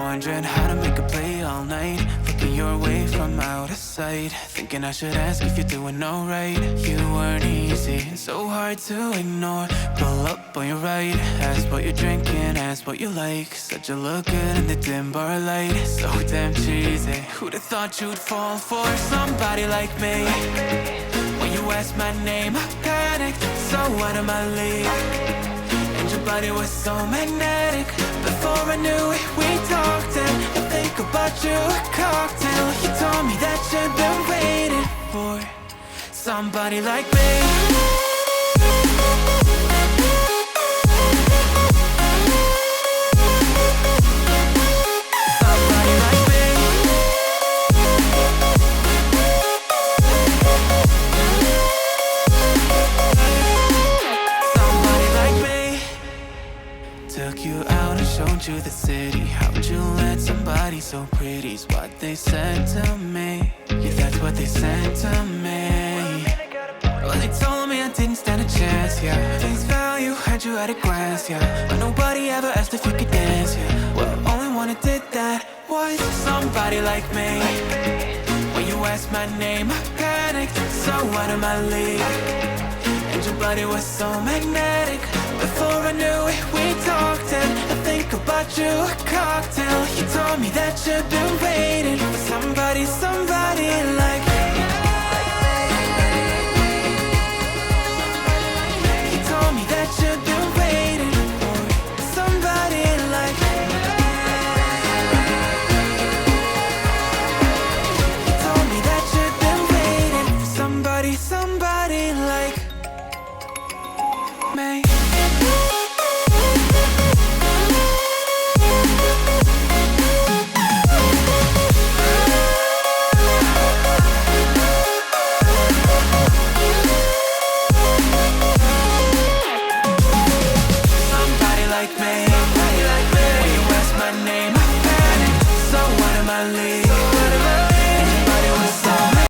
wondering how to make a play all night. Looking your way from out of sight, thinking I should ask if you're doing alright. You weren't easy, so hard to ignore. Pull up on your right, ask what you're drinking, ask what you like. Said you look good in the dim bar light, so damn cheesy. Who'd have thought you'd fall for somebody like me? When you asked my name, I panicked, so out of my league. And your body was so magnetic. Before I knew it, we talked, and I think about you a cocktail. You told me that you've been waiting for somebody like me. Took you out and showed you the city. How'd you let somebody so pretty's what they said to me? Yeah, that's what they said to me. Well, they told me I didn't stand a chance, yeah. Face value, had you at a glance, yeah. But nobody ever asked if you could dance, yeah. Well, only one who did that was somebody like me. When you asked my name, I panicked, so out of my league. And your body was so magnetic. Before I knew it, we talked, and I think about you a cocktail. You told me that you've been waiting for somebody like